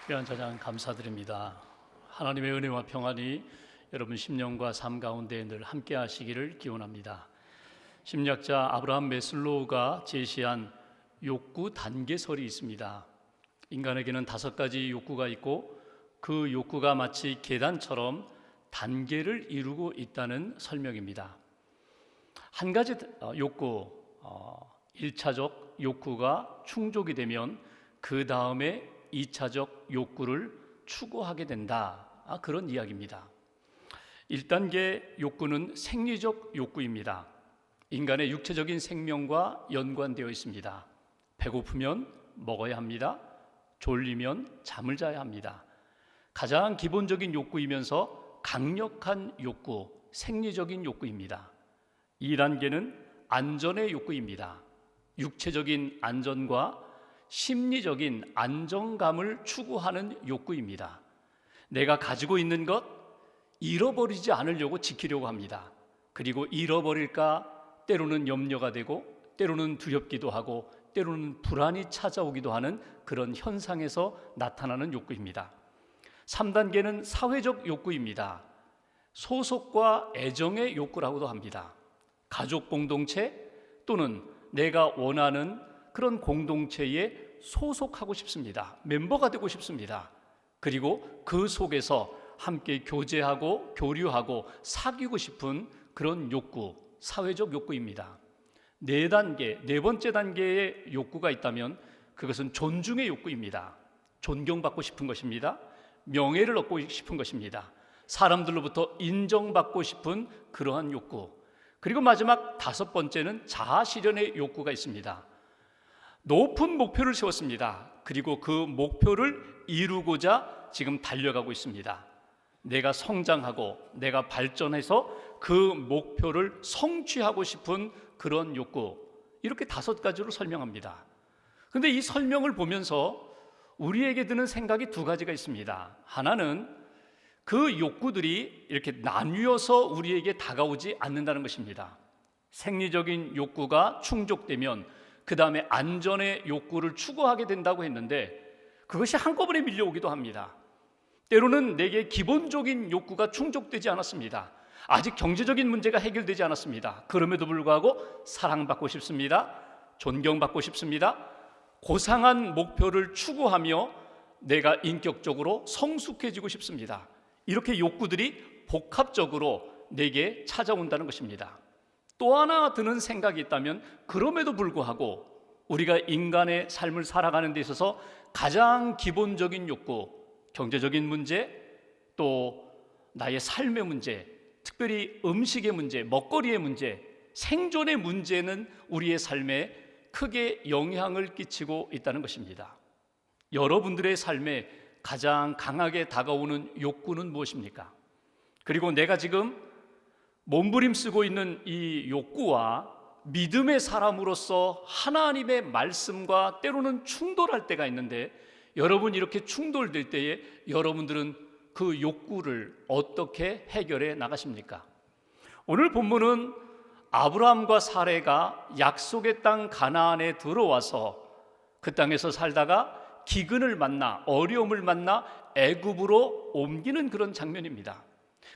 귀한 찬양 감사드립니다. 하나님의 은혜와 평안이 여러분 심령과 삶 가운데 늘 함께 하시기를 기원합니다. 심리학자 아브라함 메슬로우가 제시한 욕구 단계설이 있습니다. 인간에게는 5가지 욕구가 있고 그 욕구가 마치 계단처럼 단계를 이루고 있다는 설명입니다. 한 가지 욕구, 1차적 욕구가 충족이 되면 그 다음에 2차적 욕구를 추구하게 된다. 그런 이야기입니다. 1단계 욕구는 생리적 욕구입니다. 인간의 육체적인 생명과 연관되어 있습니다. 배고프면 먹어야 합니다. 졸리면 잠을 자야 합니다. 가장 기본적인 욕구이면서 강력한 욕구, 생리적인 욕구입니다. 2단계는 안전의 욕구입니다. 육체적인 안전과 심리적인 안정감을 추구하는 욕구입니다. 내가 가지고 있는 것 잃어버리지 않으려고 지키려고 합니다. 그리고 잃어버릴까 때로는 염려가 되고 때로는 두렵기도 하고 때로는 불안이 찾아오기도 하는 그런 현상에서 나타나는 욕구입니다. 3단계는 사회적 욕구입니다. 소속과 애정의 욕구라고도 합니다. 가족 공동체 또는 내가 원하는 그런 공동체에 소속하고 싶습니다. 멤버가 되고 싶습니다. 그리고 그 속에서 함께 교제하고 교류하고 사귀고 싶은 그런 욕구, 사회적 욕구입니다. 4단계, 4번째 단계의 욕구가 있다면 그것은 존중의 욕구입니다. 존경받고 싶은 것입니다. 명예를 얻고 싶은 것입니다. 사람들로부터 인정받고 싶은 그러한 욕구. 그리고 마지막 5번째는 자아실현의 욕구가 있습니다. 높은 목표를 세웠습니다. 그리고 그 목표를 이루고자 지금 달려가고 있습니다. 내가 성장하고 내가 발전해서 그 목표를 성취하고 싶은 그런 욕구, 이렇게 5가지로 설명합니다. 그런데 이 설명을 보면서 우리에게 드는 생각이 2가지가 있습니다. 하나는 그 욕구들이 이렇게 나뉘어서 우리에게 다가오지 않는다는 것입니다. 생리적인 욕구가 충족되면 그 다음에 안전의 욕구를 추구하게 된다고 했는데 그것이 한꺼번에 밀려오기도 합니다. 때로는 내게 기본적인 욕구가 충족되지 않았습니다. 아직 경제적인 문제가 해결되지 않았습니다. 그럼에도 불구하고 사랑받고 싶습니다. 존경받고 싶습니다. 고상한 목표를 추구하며 내가 인격적으로 성숙해지고 싶습니다. 이렇게 욕구들이 복합적으로 내게 찾아온다는 것입니다. 또 하나 드는 생각이 있다면 그럼에도 불구하고 우리가 인간의 삶을 살아가는 데 있어서 가장 기본적인 욕구, 경제적인 문제, 또 나의 삶의 문제, 특별히 음식의 문제, 먹거리의 문제, 생존의 문제는 우리의 삶에 크게 영향을 끼치고 있다는 것입니다. 여러분들의 삶에 가장 강하게 다가오는 욕구는 무엇입니까? 그리고 내가 지금 몸부림쓰고 있는 이 욕구와 믿음의 사람으로서 하나님의 말씀과 때로는 충돌할 때가 있는데 여러분 이렇게 충돌될 때에 여러분들은 그 욕구를 어떻게 해결해 나가십니까? 오늘 본문은 아브라함과 사레가 약속의 땅 가나안에 들어와서 그 땅에서 살다가 기근을 만나 어려움을 만나 애굽으로 옮기는 그런 장면입니다.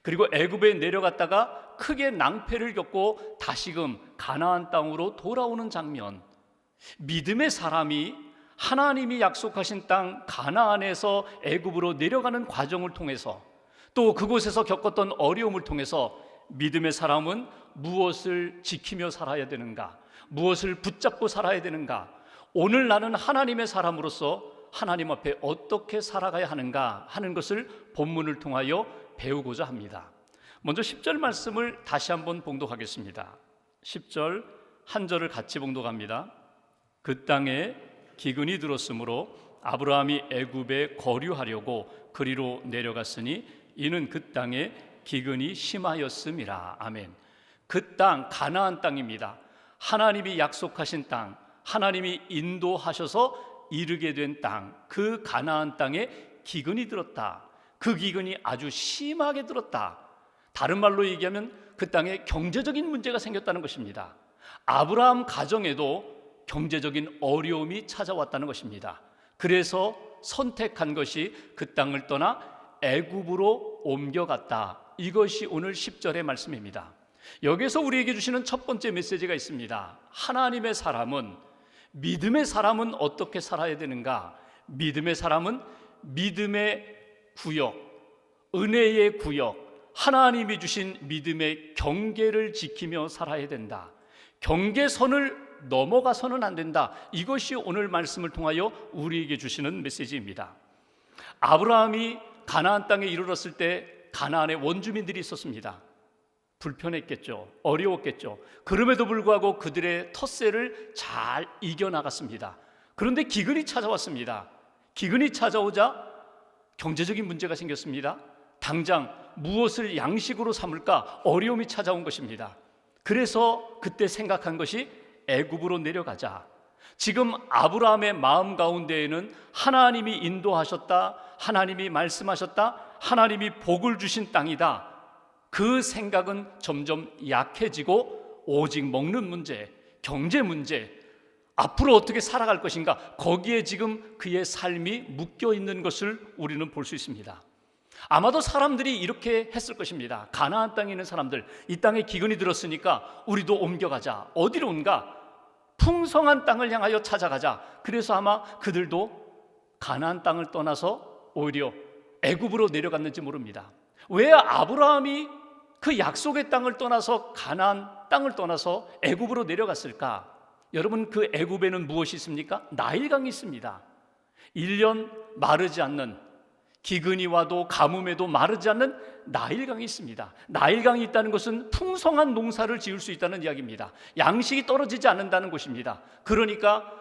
그리고 애굽에 내려갔다가 크게 낭패를 겪고 다시금 가나안 땅으로 돌아오는 장면. 믿음의 사람이 하나님이 약속하신 땅 가나안에서 애굽으로 내려가는 과정을 통해서 또 그곳에서 겪었던 어려움을 통해서 믿음의 사람은 무엇을 지키며 살아야 되는가? 무엇을 붙잡고 살아야 되는가? 오늘 나는 하나님의 사람으로서 하나님 앞에 어떻게 살아가야 하는가 하는 것을 본문을 통하여 배우고자 합니다. 먼저 10절 말씀을 다시 한번 봉독하겠습니다. 10절 한 절을 같이 봉독합니다. 그 땅에 기근이 들었으므로 아브라함이 애굽에 거류하려고 그리로 내려갔으니 이는 그 땅에 기근이 심하였음이라. 아멘. 그 땅 가나안 땅입니다. 하나님이 약속하신 땅, 하나님이 인도하셔서 이르게 된 땅, 그 가나안 땅에 기근이 들었다. 그 기근이 아주 심하게 들었다. 다른 말로 얘기하면 그 땅에 경제적인 문제가 생겼다는 것입니다. 아브라함 가정에도 경제적인 어려움이 찾아왔다는 것입니다. 그래서 선택한 것이 그 땅을 떠나 애굽으로 옮겨갔다. 이것이 오늘 10절의 말씀입니다. 여기서 우리에게 주시는 첫 번째 메시지가 있습니다. 하나님의 사람은, 믿음의 사람은 어떻게 살아야 되는가? 믿음의 사람은 믿음의 구역, 은혜의 구역, 하나님이 주신 믿음의 경계를 지키며 살아야 된다. 경계선을 넘어가서는 안 된다. 이것이 오늘 말씀을 통하여 우리에게 주시는 메시지입니다. 아브라함이 가나안 땅에 이르렀을 때 가나안에 원주민들이 있었습니다. 불편했겠죠. 어려웠겠죠. 그럼에도 불구하고 그들의 텃세를 잘 이겨나갔습니다. 그런데 기근이 찾아왔습니다. 기근이 찾아오자 경제적인 문제가 생겼습니다. 당장 무엇을 양식으로 삼을까 어려움이 찾아온 것입니다. 그래서 그때 생각한 것이 애굽으로 내려가자. 지금 아브라함의 마음 가운데에는 하나님이 인도하셨다, 하나님이 말씀하셨다, 하나님이 복을 주신 땅이다. 그 생각은 점점 약해지고 오직 먹는 문제, 경제 문제, 앞으로 어떻게 살아갈 것인가, 거기에 지금 그의 삶이 묶여 있는 것을 우리는 볼 수 있습니다. 아마도 사람들이 이렇게 했을 것입니다. 가나안 땅에 있는 사람들, 이 땅에 기근이 들었으니까 우리도 옮겨가자. 어디로 온가? 풍성한 땅을 향하여 찾아가자. 그래서 아마 그들도 가나안 땅을 떠나서 오히려 애굽으로 내려갔는지 모릅니다. 왜 아브라함이 그 약속의 땅을 떠나서 가나안 땅을 떠나서 애굽으로 내려갔을까? 여러분, 그 애굽에는 무엇이 있습니까? 나일강이 있습니다. 1년 마르지 않는, 기근이 와도 가뭄에도 마르지 않는 나일강이 있습니다. 나일강이 있다는 것은 풍성한 농사를 지을 수 있다는 이야기입니다. 양식이 떨어지지 않는다는 것입니다. 그러니까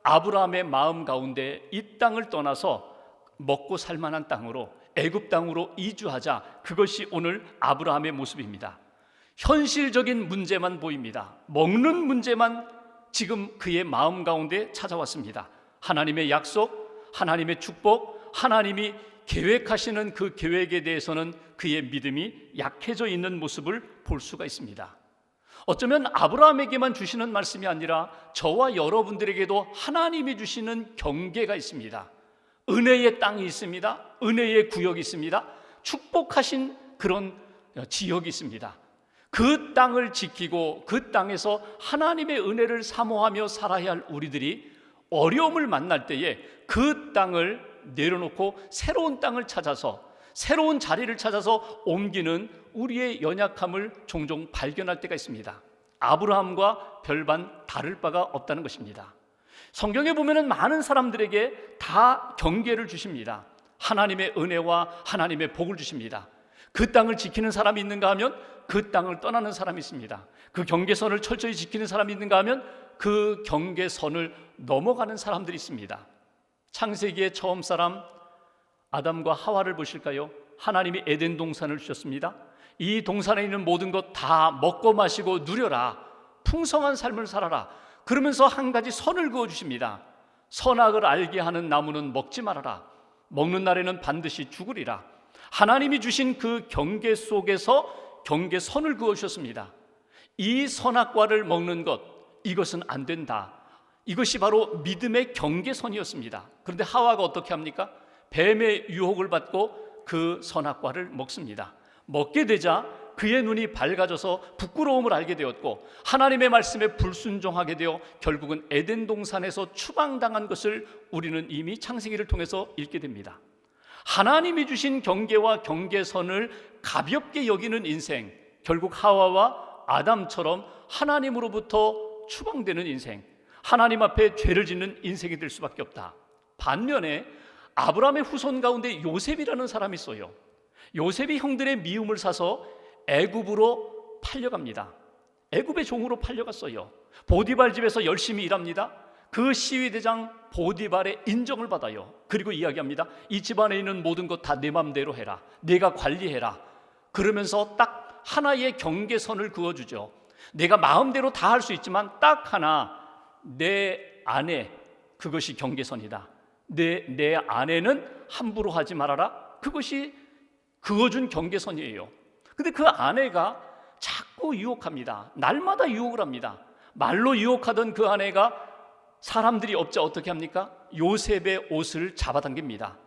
아브라함의 마음 가운데 이 땅을 떠나서 먹고 살만한 땅으로, 애굽 땅으로 이주하자. 그것이 오늘 아브라함의 모습입니다. 현실적인 문제만 보입니다. 먹는 문제만 지금 그의 마음 가운데 찾아왔습니다. 하나님의 약속, 하나님의 축복, 하나님이 계획하시는 그 계획에 대해서는 그의 믿음이 약해져 있는 모습을 볼 수가 있습니다. 어쩌면 아브라함에게만 주시는 말씀이 아니라 저와 여러분들에게도 하나님이 주시는 경계가 있습니다. 은혜의 땅이 있습니다. 은혜의 구역이 있습니다. 축복하신 그런 지역이 있습니다. 그 땅을 지키고 그 땅에서 하나님의 은혜를 사모하며 살아야 할 우리들이 어려움을 만날 때에 그 땅을 내려놓고 새로운 땅을 찾아서, 새로운 자리를 찾아서 옮기는 우리의 연약함을 종종 발견할 때가 있습니다. 아브라함과 별반 다를 바가 없다는 것입니다. 성경에 보면은 많은 사람들에게 다 경계를 주십니다. 하나님의 은혜와 하나님의 복을 주십니다. 그 땅을 지키는 사람이 있는가 하면 그 땅을 떠나는 사람이 있습니다. 그 경계선을 철저히 지키는 사람이 있는가 하면 그 경계선을 넘어가는 사람들이 있습니다. 창세기의 처음 사람 아담과 하와를 보실까요? 하나님이 에덴 동산을 주셨습니다. 이 동산에 있는 모든 것 다 먹고 마시고 누려라. 풍성한 삶을 살아라. 그러면서 한 가지 선을 그어 주십니다. 선악을 알게 하는 나무는 먹지 말아라. 먹는 날에는 반드시 죽으리라. 하나님이 주신 그 경계 속에서 경계선을 그어 주셨습니다. 이 선악과를 먹는 것, 이것은 안 된다. 이것이 바로 믿음의 경계선이었습니다. 그런데 하와가 어떻게 합니까? 뱀의 유혹을 받고 그 선악과를 먹습니다. 먹게 되자 그의 눈이 밝아져서 부끄러움을 알게 되었고 하나님의 말씀에 불순종하게 되어 결국은 에덴 동산에서 추방당한 것을 우리는 이미 창세기를 통해서 읽게 됩니다. 하나님이 주신 경계와 경계선을 가볍게 여기는 인생, 결국 하와와 아담처럼 하나님으로부터 추방되는 인생, 하나님 앞에 죄를 짓는 인생이 될 수밖에 없다. 반면에 아브라함의 후손 가운데 요셉이라는 사람이 있어요. 요셉이 형들의 미움을 사서 애굽으로 팔려갑니다. 애굽의 종으로 팔려갔어요. 보디발 집에서 열심히 일합니다. 그 시위대장 보디발의 인정을 받아요. 그리고 이야기합니다. 이 집안에 있는 모든 것 다 내 맘대로 해라. 내가 관리해라. 그러면서 딱 하나의 경계선을 그어주죠. 내가 마음대로 다 할 수 있지만 딱 하나, 내 아내, 그것이 경계선이다. 내 아내는 함부로 하지 말아라. 그것이 그어준 경계선이에요. 근데 그 아내가 자꾸 유혹합니다. 날마다 유혹을 합니다. 말로 유혹하던 그 아내가 사람들이 없자 어떻게 합니까? 요셉의 옷을 잡아당깁니다.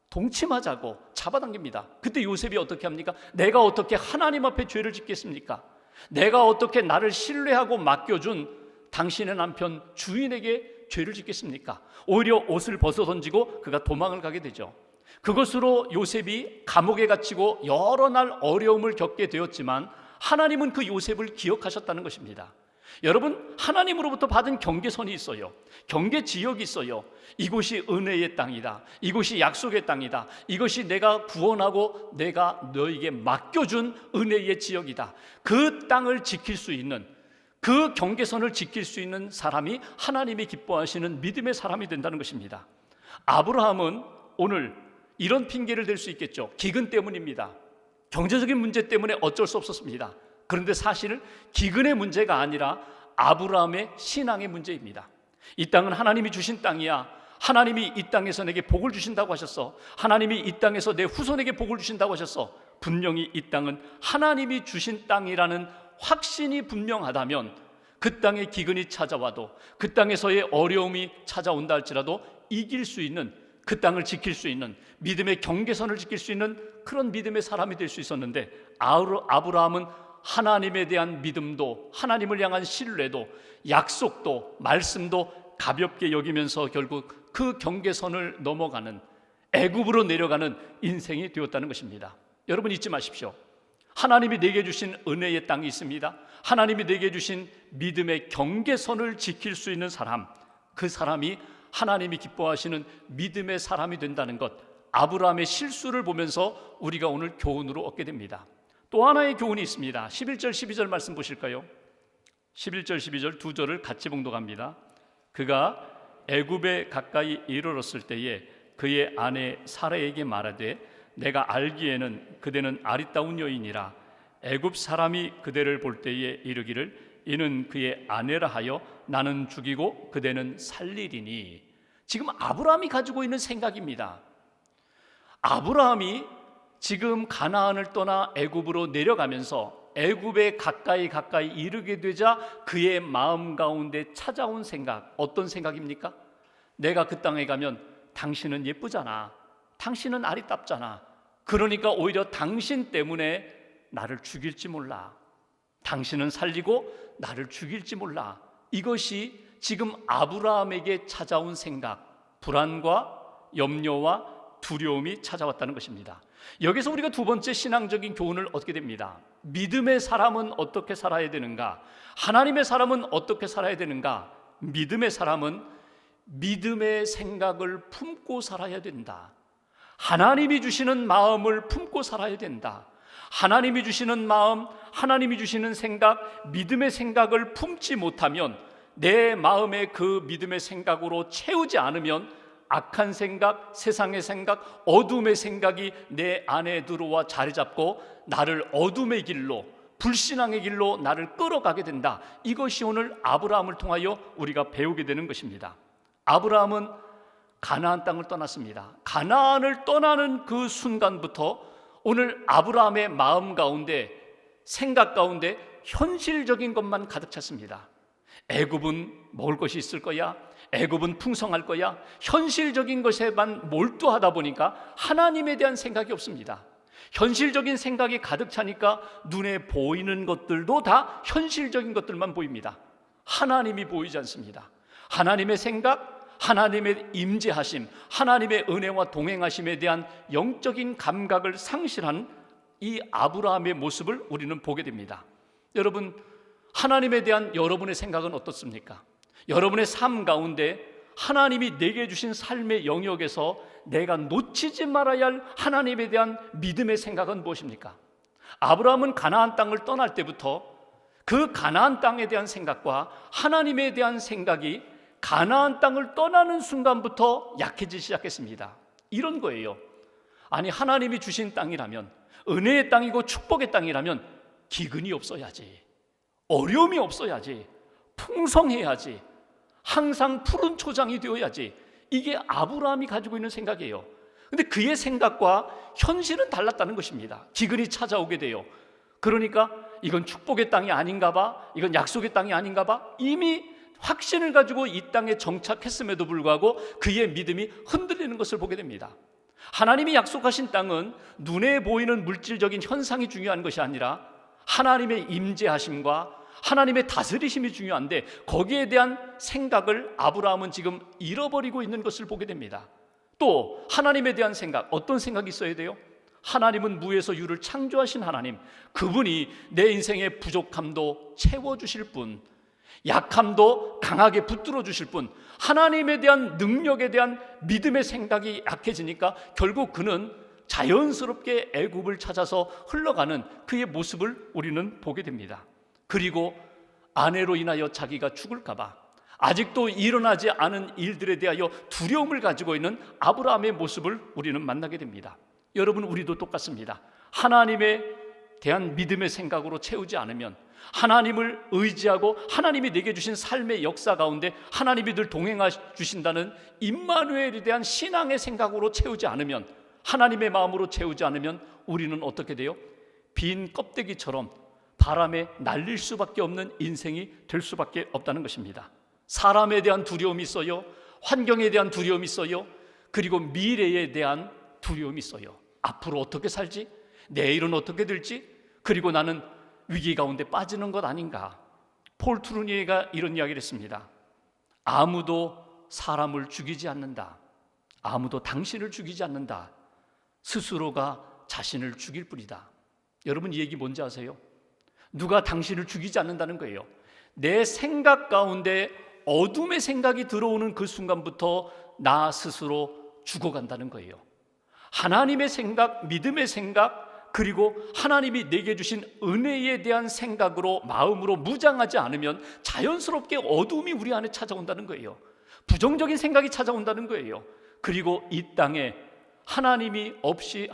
동침하자고 잡아당깁니다. 그때 요셉이 어떻게 합니까? 내가 어떻게 하나님 앞에 죄를 짓겠습니까? 내가 어떻게 나를 신뢰하고 맡겨준 당신의 남편 주인에게 죄를 짓겠습니까? 오히려 옷을 벗어 던지고 그가 도망을 가게 되죠. 그것으로 요셉이 감옥에 갇히고 여러 날 어려움을 겪게 되었지만 하나님은 그 요셉을 기억하셨다는 것입니다. 여러분, 하나님으로부터 받은 경계선이 있어요. 경계 지역이 있어요. 이곳이 은혜의 땅이다. 이곳이 약속의 땅이다. 이것이 내가 구원하고 내가 너에게 맡겨준 은혜의 지역이다. 그 땅을 지킬 수 있는, 그 경계선을 지킬 수 있는 사람이 하나님이 기뻐하시는 믿음의 사람이 된다는 것입니다. 아브라함은 오늘 이런 핑계를 댈 수 있겠죠. 기근 때문입니다. 경제적인 문제 때문에 어쩔 수 없었습니다. 그런데 사실 기근의 문제가 아니라 아브라함의 신앙의 문제입니다. 이 땅은 하나님이 주신 땅이야. 하나님이 이 땅에서 내게 복을 주신다고 하셨어. 하나님이 이 땅에서 내 후손에게 복을 주신다고 하셨어. 분명히 이 땅은 하나님이 주신 땅이라는 확신이 분명하다면 그 땅에 기근이 찾아와도, 그 땅에서의 어려움이 찾아온다 할지라도 이길 수 있는, 그 땅을 지킬 수 있는, 믿음의 경계선을 지킬 수 있는 그런 믿음의 사람이 될 수 있었는데, 아브라함은 하나님에 대한 믿음도, 하나님을 향한 신뢰도, 약속도, 말씀도 가볍게 여기면서 결국 그 경계선을 넘어가는, 애굽으로 내려가는 인생이 되었다는 것입니다. 여러분 잊지 마십시오. 하나님이 내게 주신 은혜의 땅이 있습니다. 하나님이 내게 주신 믿음의 경계선을 지킬 수 있는 사람, 그 사람이 하나님이 기뻐하시는 믿음의 사람이 된다는 것, 아브라함의 실수를 보면서 우리가 오늘 교훈으로 얻게 됩니다. 또 하나의 교훈이 있습니다. 11절 12절 말씀 보실까요? 11절 12절 두 절을 같이 봉독합니다. 그가 애굽에 가까이 이르렀을 때에 그의 아내 사라에게 말하되 내가 알기에는 그대는 아리따운 여인이라 애굽 사람이 그대를 볼 때에 이르기를 이는 그의 아내라 하여 나는 죽이고 그대는 살리리니. 지금 아브라함이 가지고 있는 생각입니다. 아브라함이 지금 가나안을 떠나 애굽으로 내려가면서 애굽에 가까이 이르게 되자 그의 마음 가운데 찾아온 생각, 어떤 생각입니까? 내가 그 땅에 가면 당신은 예쁘잖아, 당신은 아리따잖아, 그러니까 오히려 당신 때문에 나를 죽일지 몰라, 당신은 살리고 나를 죽일지 몰라. 이것이 지금 아브라함에게 찾아온 생각, 불안과 염려와 두려움이 찾아왔다는 것입니다. 여기서 우리가 두 번째 신앙적인 교훈을 얻게 됩니다. 믿음의 사람은 어떻게 살아야 되는가? 하나님의 사람은 어떻게 살아야 되는가? 믿음의 사람은 믿음의 생각을 품고 살아야 된다. 하나님이 주시는 마음을 품고 살아야 된다. 하나님이 주시는 마음, 하나님이 주시는 생각, 믿음의 생각을 품지 못하면, 내 마음에 그 믿음의 생각으로 채우지 않으면 악한 생각, 세상의 생각, 어둠의 생각이 내 안에 들어와 자리 잡고 나를 어둠의 길로, 불신앙의 길로 나를 끌어가게 된다. 이것이 오늘 아브라함을 통하여 우리가 배우게 되는 것입니다. 아브라함은 가나안 땅을 떠났습니다. 가나안을 떠나는 그 순간부터 오늘 아브라함의 마음 가운데, 생각 가운데 현실적인 것만 가득 찼습니다. 애굽은 먹을 것이 있을 거야, 애굽은 풍성할 거야, 현실적인 것에만 몰두하다 보니까 하나님에 대한 생각이 없습니다. 현실적인 생각이 가득 차니까 눈에 보이는 것들도 다 현실적인 것들만 보입니다. 하나님이 보이지 않습니다. 하나님의 생각, 하나님의 임재하심, 하나님의 은혜와 동행하심에 대한 영적인 감각을 상실한 이 아브라함의 모습을 우리는 보게 됩니다. 여러분, 하나님에 대한 여러분의 생각은 어떻습니까? 여러분의 삶 가운데 하나님이 내게 주신 삶의 영역에서 내가 놓치지 말아야 할 하나님에 대한 믿음의 생각은 무엇입니까? 아브라함은 가나안 땅을 떠날 때부터 그 가나안 땅에 대한 생각과 하나님에 대한 생각이 가나안 땅을 떠나는 순간부터 약해지기 시작했습니다. 이런 거예요. 아니, 하나님이 주신 땅이라면, 은혜의 땅이고 축복의 땅이라면 기근이 없어야지, 어려움이 없어야지, 풍성해야지, 항상 푸른 초장이 되어야지. 이게 아브라함이 가지고 있는 생각이에요. 근데 그의 생각과 현실은 달랐다는 것입니다. 기근이 찾아오게 돼요. 그러니까 이건 축복의 땅이 아닌가 봐, 이건 약속의 땅이 아닌가 봐. 이미 확신을 가지고 이 땅에 정착했음에도 불구하고 그의 믿음이 흔들리는 것을 보게 됩니다. 하나님이 약속하신 땅은 눈에 보이는 물질적인 현상이 중요한 것이 아니라 하나님의 임재하심과 하나님의 다스리심이 중요한데, 거기에 대한 생각을 아브라함은 지금 잃어버리고 있는 것을 보게 됩니다. 또 하나님에 대한 생각, 어떤 생각이 있어야 돼요? 하나님은 무에서 유를 창조하신 하나님, 그분이 내 인생의 부족함도 채워주실 분, 약함도 강하게 붙들어 주실 분, 하나님에 대한 능력에 대한 믿음의 생각이 약해지니까 결국 그는 자연스럽게 애굽을 찾아서 흘러가는 그의 모습을 우리는 보게 됩니다. 그리고 아내로 인하여 자기가 죽을까 봐 아직도 일어나지 않은 일들에 대하여 두려움을 가지고 있는 아브라함의 모습을 우리는 만나게 됩니다. 여러분, 우리도 똑같습니다. 하나님에 대한 믿음의 생각으로 채우지 않으면, 하나님을 의지하고 하나님이 내게 주신 삶의 역사 가운데 하나님이 늘 동행해 주신다는 임마누엘에 대한 신앙의 생각으로 채우지 않으면, 하나님의 마음으로 채우지 않으면 우리는 어떻게 돼요? 빈 껍데기처럼 바람에 날릴 수밖에 없는 인생이 될 수밖에 없다는 것입니다. 사람에 대한 두려움이 있어요. 환경에 대한 두려움이 있어요. 그리고 미래에 대한 두려움이 있어요. 앞으로 어떻게 살지? 내일은 어떻게 될지? 그리고 나는 위기 가운데 빠지는 것 아닌가? 폴 트루니에가 이런 이야기를 했습니다. 아무도 사람을 죽이지 않는다. 아무도 당신을 죽이지 않는다. 스스로가 자신을 죽일 뿐이다. 여러분, 이 얘기 뭔지 아세요? 누가 당신을 죽이지 않는다는 거예요. 내 생각 가운데 어둠의 생각이 들어오는 그 순간부터 나 스스로 죽어간다는 거예요. 하나님의 생각, 믿음의 생각, 그리고 하나님이 내게 주신 은혜에 대한 생각으로, 마음으로 무장하지 않으면 자연스럽게 어둠이 우리 안에 찾아온다는 거예요. 부정적인 생각이 찾아온다는 거예요. 그리고 이 땅에 하나님 없이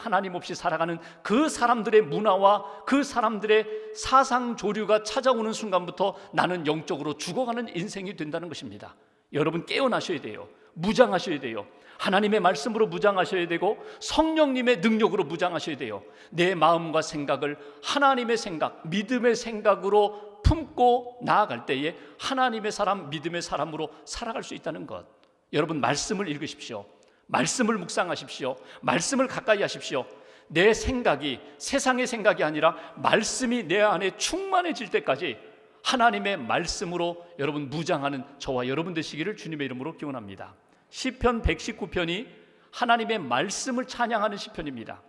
살아가는 그 사람들의 문화와 그 사람들의 사상 조류가 찾아오는 순간부터 나는 영적으로 죽어가는 인생이 된다는 것입니다. 여러분, 깨어나셔야 돼요. 무장하셔야 돼요. 하나님의 말씀으로 무장하셔야 되고 성령님의 능력으로 무장하셔야 돼요. 내 마음과 생각을 하나님의 생각, 믿음의 생각으로 품고 나아갈 때에 하나님의 사람, 믿음의 사람으로 살아갈 수 있다는 것. 여러분, 말씀을 읽으십시오. 말씀을 묵상하십시오. 말씀을 가까이 하십시오. 내 생각이 세상의 생각이 아니라 말씀이 내 안에 충만해질 때까지 하나님의 말씀으로 여러분 무장하는 저와 여러분 되시기를 주님의 이름으로 기원합니다. 시편 119편이 하나님의 말씀을 찬양하는 시편입니다.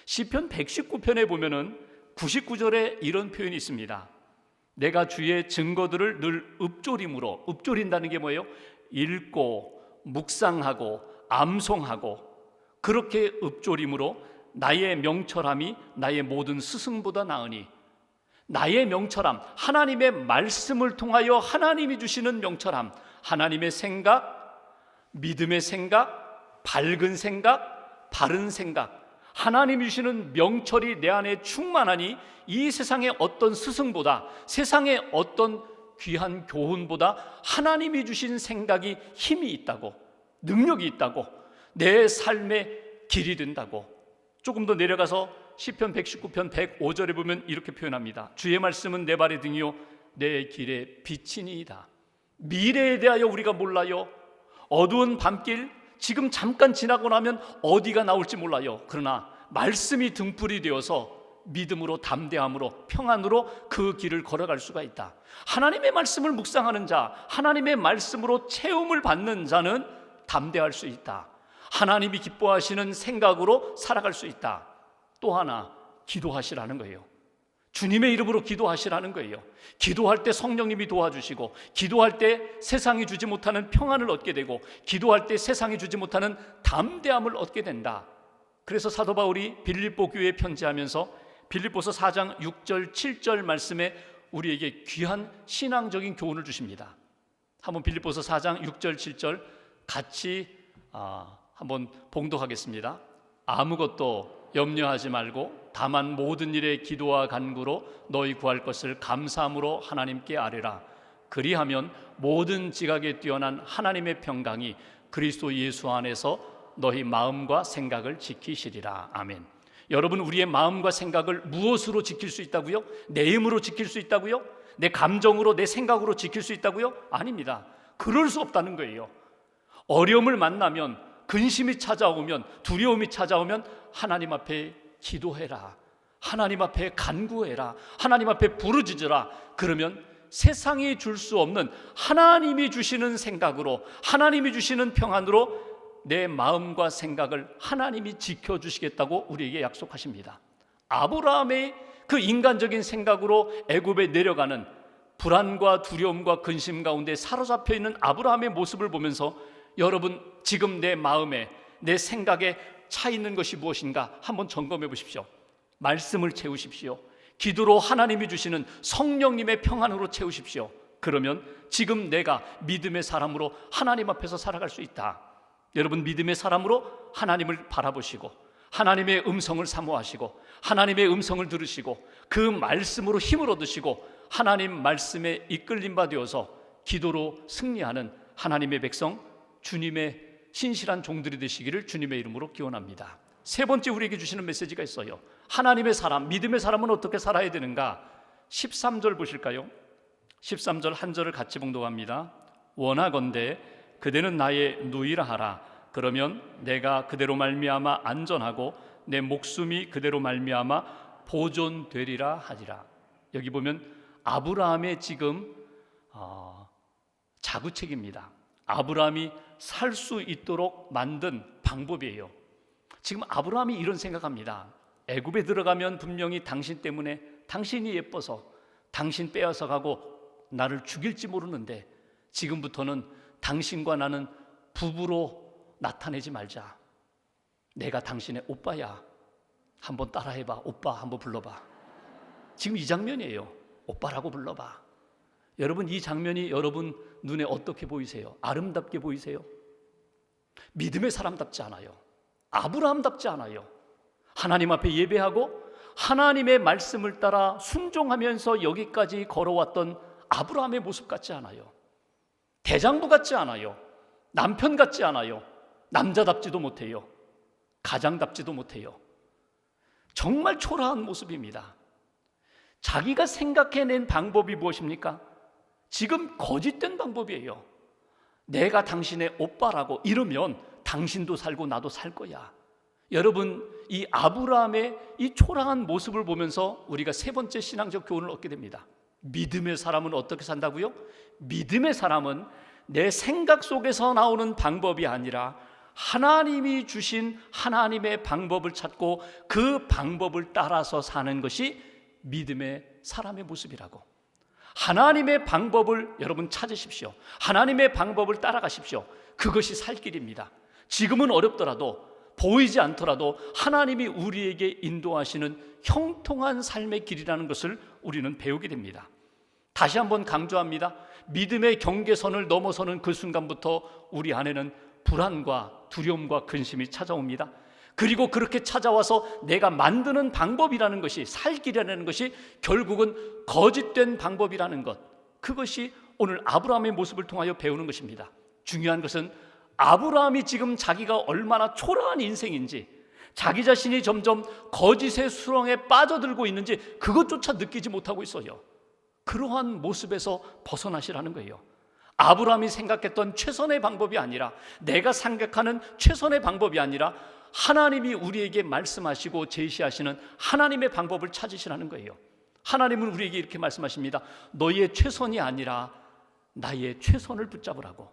시편 119편에 보면은 99절에 이런 표현이 있습니다. 내가 주의 증거들을 늘 읊조림으로, 읊조린다는 게 뭐예요? 읽고 묵상하고 암송하고 그렇게 읊조림으로 나의 명철함이 나의 모든 스승보다 나으니, 나의 명철함, 하나님의 말씀을 통하여 하나님이 주시는 명철함, 하나님의 생각, 믿음의 생각, 밝은 생각, 바른 생각, 하나님이 주시는 명철이 내 안에 충만하니 이 세상의 어떤 스승보다, 세상의 어떤 귀한 교훈보다 하나님이 주신 생각이 힘이 있다고, 능력이 있다고, 내 삶의 길이 된다고. 조금 더 내려가서 시편 119편 105절에 보면 이렇게 표현합니다. 주의 말씀은 내 발의 등이요 내 길의 빛이니이다. 미래에 대하여 우리가 몰라요. 어두운 밤길 지금 잠깐 지나고 나면 어디가 나올지 몰라요. 그러나 말씀이 등불이 되어서 믿음으로, 담대함으로, 평안으로 그 길을 걸어갈 수가 있다. 하나님의 말씀을 묵상하는 자, 하나님의 말씀으로 체험을 받는 자는 담대할 수 있다. 하나님이 기뻐하시는 생각으로 살아갈 수 있다. 또 하나, 기도하시라는 거예요. 주님의 이름으로 기도하시라는 거예요. 기도할 때 성령님이 도와주시고, 기도할 때 세상이 주지 못하는 평안을 얻게 되고, 기도할 때 세상이 주지 못하는 담대함을 얻게 된다. 그래서 사도 바울이 빌립보 교회에 편지하면서 빌립보서 4장 6절 7절 말씀에 우리에게 귀한 신앙적인 교훈을 주십니다. 한번 빌립보서 4장 6절 7절 같이 한번 봉독하겠습니다. 아무것도 염려하지 말고 다만 모든 일에 기도와 간구로 너희 구할 것을 감사함으로 하나님께 아뢰라. 그리하면 모든 지각에 뛰어난 하나님의 평강이 그리스도 예수 안에서 너희 마음과 생각을 지키시리라. 아멘. 여러분, 우리의 마음과 생각을 무엇으로 지킬 수 있다고요? 내 힘으로 지킬 수 있다고요? 내 감정으로, 내 생각으로 지킬 수 있다고요? 아닙니다. 그럴 수 없다는 거예요. 어려움을 만나면, 근심이 찾아오면, 두려움이 찾아오면 하나님 앞에 기도해라. 하나님 앞에 간구해라. 하나님 앞에 부르짖으라. 그러면 세상이 줄 수 없는 하나님이 주시는 생각으로, 하나님이 주시는 평안으로 내 마음과 생각을 하나님이 지켜주시겠다고 우리에게 약속하십니다. 아브라함의 그 인간적인 생각으로 애굽에 내려가는 불안과 두려움과 근심 가운데 사로잡혀 있는 아브라함의 모습을 보면서 여러분, 지금 내 마음에, 내 생각에 차 있는 것이 무엇인가 한번 점검해 보십시오. 말씀을 채우십시오. 기도로 하나님이 주시는 성령님의 평안으로 채우십시오. 그러면 지금 내가 믿음의 사람으로 하나님 앞에서 살아갈 수 있다. 여러분, 믿음의 사람으로 하나님을 바라보시고 하나님의 음성을 사모하시고 하나님의 음성을 들으시고 그 말씀으로 힘을 얻으시고 하나님 말씀에 이끌림 바 되어서 기도로 승리하는 하나님의 백성, 주님의 신실한 종들이 되시기를 주님의 이름으로 기원합니다. 세 번째 우리에게 주시는 메시지가 있어요. 하나님의 사람, 믿음의 사람은 어떻게 살아야 되는가? 13절 보실까요? 13절 한 절을 같이 봉독합니다. 원하건대 그대는 나의 누이라 하라. 그러면 내가 그대로 말미암아 안전하고 내 목숨이 그대로 말미암아 보존되리라 하리라. 여기 보면 아브라함의 지금 자구책입니다. 아브라함이 살 수 있도록 만든 방법이에요. 지금 아브라함이 이런 생각합니다. 애굽에 들어가면 분명히 당신 때문에, 당신이 예뻐서 당신 빼앗아 가고 나를 죽일지 모르는데 지금부터는 당신과 나는 부부로 나타내지 말자. 내가 당신의 오빠야. 한번 따라해봐. 오빠 한번 불러봐. 지금 이 장면이에요. 오빠라고 불러봐. 여러분, 이 장면이 여러분 눈에 어떻게 보이세요? 아름답게 보이세요? 믿음의 사람답지 않아요. 아브라함답지 않아요. 하나님 앞에 예배하고 하나님의 말씀을 따라 순종하면서 여기까지 걸어왔던 아브라함의 모습 같지 않아요. 대장부 같지 않아요. 남편 같지 않아요. 남자답지도 못해요. 가장답지도 못해요. 정말 초라한 모습입니다. 자기가 생각해낸 방법이 무엇입니까? 지금 거짓된 방법이에요. 내가 당신의 오빠라고 이러면 당신도 살고 나도 살 거야. 여러분, 이 아브라함의 이 초라한 모습을 보면서 우리가 세 번째 신앙적 교훈을 얻게 됩니다. 믿음의 사람은 어떻게 산다고요? 믿음의 사람은 내 생각 속에서 나오는 방법이 아니라 하나님이 주신 하나님의 방법을 찾고 그 방법을 따라서 사는 것이 믿음의 사람의 모습이라고. 하나님의 방법을 여러분 찾으십시오. 하나님의 방법을 따라가십시오. 그것이 살 길입니다. 지금은 어렵더라도, 보이지 않더라도 하나님이 우리에게 인도하시는 형통한 삶의 길이라는 것을 우리는 배우게 됩니다. 다시 한번 강조합니다. 믿음의 경계선을 넘어서는 그 순간부터 우리 안에는 불안과 두려움과 근심이 찾아옵니다. 그리고 그렇게 찾아와서 내가 만드는 방법이라는 것이, 살 길이라는 것이 결국은 거짓된 방법이라는 것, 그것이 오늘 아브라함의 모습을 통하여 배우는 것입니다. 중요한 것은 아브라함이 지금 자기가 얼마나 초라한 인생인지, 자기 자신이 점점 거짓의 수렁에 빠져들고 있는지 그것조차 느끼지 못하고 있어요. 그러한 모습에서 벗어나시라는 거예요. 아브라함이 생각했던 최선의 방법이 아니라, 내가 생각하는 최선의 방법이 아니라 하나님이 우리에게 말씀하시고 제시하시는 하나님의 방법을 찾으시라는 거예요. 하나님은 우리에게 이렇게 말씀하십니다. 너희의 최선이 아니라 나의 최선을 붙잡으라고.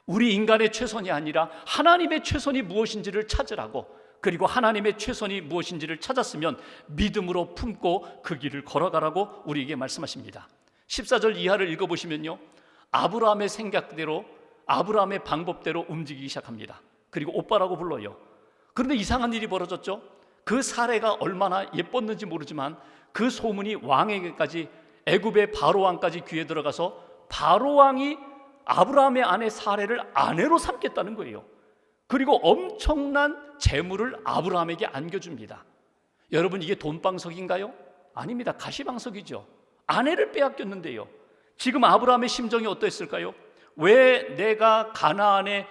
우리 인간의 최선이 아니라 하나님의 최선이 무엇인지를 찾으라고. 그리고 하나님의 최선이 무엇인지를 찾았으면 믿음으로 품고 그 길을 걸어가라고 우리에게 말씀하십니다. 14절 이하를 읽어보시면요, 아브라함의 생각대로, 아브라함의 방법대로 움직이기 시작합니다. 그리고 오빠라고 불러요. 그런데 이상한 일이 벌어졌죠. 그 사례가 얼마나 예뻤는지 모르지만 그 소문이 왕에게까지, 애굽의 바로왕까지 귀에 들어가서 바로왕이 아브라함의 아내 사례를 아내로 삼겠다는 거예요. 그리고 엄청난 재물을 아브라함에게 안겨줍니다. 여러분, 이게 돈방석인가요? 아닙니다. 가시방석이죠. 아내를 빼앗겼는데요. 지금 아브라함의 심정이 어떠했을까요? 왜 내가 가나안의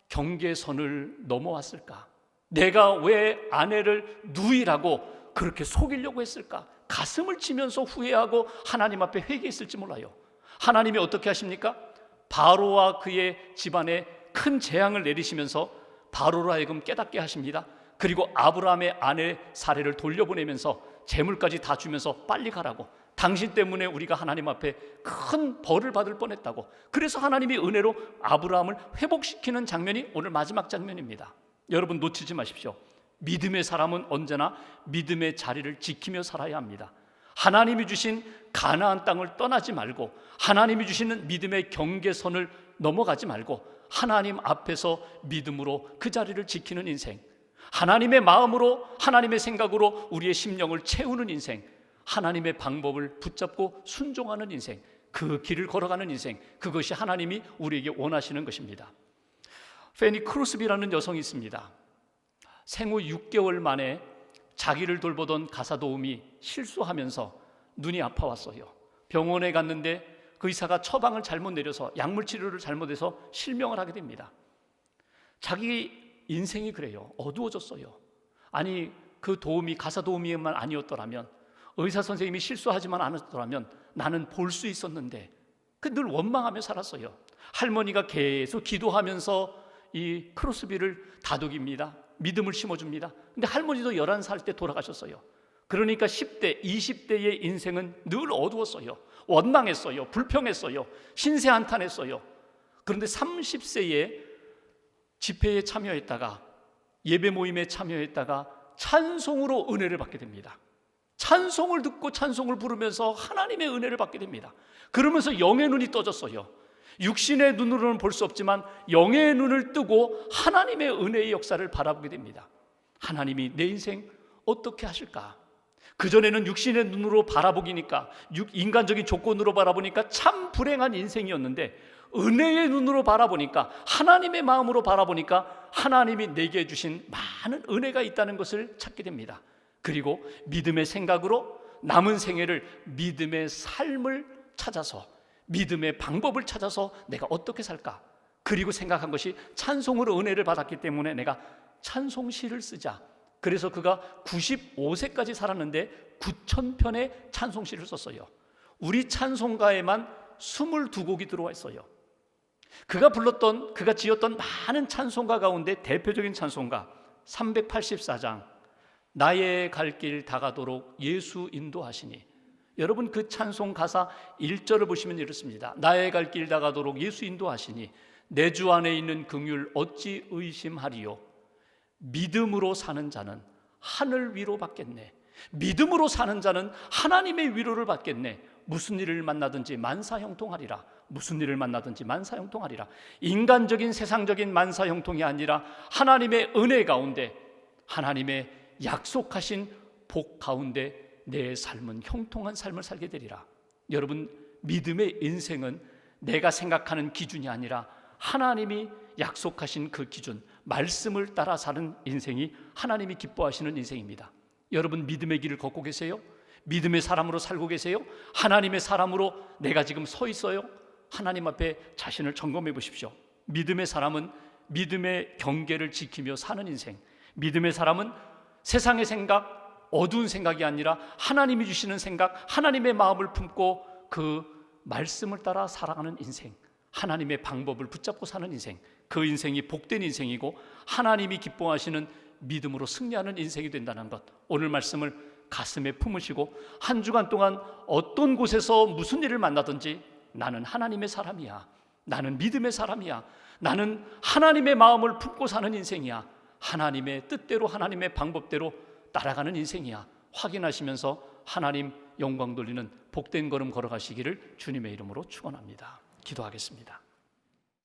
경계선을 넘어왔을까? 내가 왜 아내를 누이라고 그렇게 속이려고 했을까? 가슴을 치면서 후회하고 하나님 앞에 회개했을지 몰라요. 하나님이 어떻게 하십니까? 바로와 그의 집안에 큰 재앙을 내리시면서 바로로 하여금 깨닫게 하십니다. 그리고 아브라함의 아내 사례를 돌려보내면서 재물까지 다 주면서 빨리 가라고, 당신 때문에 우리가 하나님 앞에 큰 벌을 받을 뻔했다고. 그래서 하나님이 은혜로 아브라함을 회복시키는 장면이 오늘 마지막 장면입니다. 여러분 놓치지 마십시오. 믿음의 사람은 언제나 믿음의 자리를 지키며 살아야 합니다. 하나님이 주신 가나안 땅을 떠나지 말고, 하나님이 주시는 믿음의 경계선을 넘어가지 말고, 하나님 앞에서 믿음으로 그 자리를 지키는 인생, 하나님의 마음으로, 하나님의 생각으로 우리의 심령을 채우는 인생, 하나님의 방법을 붙잡고 순종하는 인생, 그 길을 걸어가는 인생, 그것이 하나님이 우리에게 원하시는 것입니다. 페니 크루스비라는 여성이 있습니다. 생후 6개월 만에 자기를 돌보던 가사도우미 실수하면서 눈이 아파왔어요. 병원에 갔는데 그 의사가 처방을 잘못 내려서 약물 치료를 잘못해서 실명을 하게 됩니다. 자기 인생이 그래요. 어두워졌어요. 아니, 그 도우미, 가사도우미만 아니었더라면, 의사 선생님이 실수하지만 않았더라면 나는 볼 수 있었는데, 늘 원망하며 살았어요. 할머니가 계속 기도하면서 이 크로스비를 다독입니다. 믿음을 심어줍니다. 근데 할머니도 11살 때 돌아가셨어요. 그러니까 10대, 20대의 인생은 늘 어두웠어요. 원망했어요. 불평했어요. 신세한탄했어요. 그런데 30세에 집회에 참여했다가, 예배 모임에 참여했다가 찬송으로 은혜를 받게 됩니다. 찬송을 듣고 찬송을 부르면서 하나님의 은혜를 받게 됩니다. 그러면서 영의 눈이 떠졌어요. 육신의 눈으로는 볼 수 없지만 영의 눈을 뜨고 하나님의 은혜의 역사를 바라보게 됩니다. 하나님이 내 인생 어떻게 하실까? 그전에는 육신의 눈으로 바라보기니까, 인간적인 조건으로 바라보니까 참 불행한 인생이었는데, 은혜의 눈으로 바라보니까, 하나님의 마음으로 바라보니까 하나님이 내게 주신 많은 은혜가 있다는 것을 찾게 됩니다. 그리고 믿음의 생각으로 남은 생애를 믿음의 삶을 찾아서, 믿음의 방법을 찾아서 내가 어떻게 살까? 그리고 생각한 것이 찬송으로 은혜를 받았기 때문에 내가 찬송시를 쓰자. 그래서 그가 95세까지 살았는데 9,000편의 찬송시를 썼어요. 우리 찬송가에만 22곡이 들어와 있어요. 그가 지었던 많은 찬송가 가운데 대표적인 찬송가 384장, 나의 갈 길 다가도록 예수 인도하시니. 여러분, 그 찬송 가사 1절을 보시면 이렇습니다. 나의 갈 길 다가도록 예수 인도하시니 내 주 안에 있는 긍휼 어찌 의심하리요. 믿음으로 사는 자는 하늘 위로 받겠네. 믿음으로 사는 자는 하나님의 위로를 받겠네. 무슨 일을 만나든지 만사형통하리라. 무슨 일을 만나든지 만사형통하리라. 인간적인 세상적인 만사형통이 아니라 하나님의 은혜 가운데, 하나님의 약속하신 복 가운데 내 삶은 형통한 삶을 살게 되리라. 여러분, 믿음의 인생은 내가 생각하는 기준이 아니라 하나님이 약속하신 그 기준, 말씀을 따라 사는 인생이 하나님이 기뻐하시는 인생입니다. 여러분, 믿음의 길을 걷고 계세요? 믿음의 사람으로 살고 계세요? 하나님의 사람으로 내가 지금 서 있어요? 하나님 앞에 자신을 점검해 보십시오. 믿음의 사람은 믿음의 경계를 지키며 사는 인생, 믿음의 사람은 세상의 생각, 어두운 생각이 아니라 하나님이 주시는 생각, 하나님의 마음을 품고 그 말씀을 따라 살아가는 인생, 하나님의 방법을 붙잡고 사는 인생, 그 인생이 복된 인생이고 하나님이 기뻐하시는 믿음으로 승리하는 인생이 된다는 것, 오늘 말씀을 가슴에 품으시고 한 주간 동안 어떤 곳에서 무슨 일을 만나든지 나는 하나님의 사람이야, 나는 믿음의 사람이야, 나는 하나님의 마음을 품고 사는 인생이야, 하나님의 뜻대로 하나님의 방법대로 따라가는 인생이야 확인하시면서 하나님 영광 돌리는 복된 걸음 걸어가시기를 주님의 이름으로 축원합니다. 기도하겠습니다.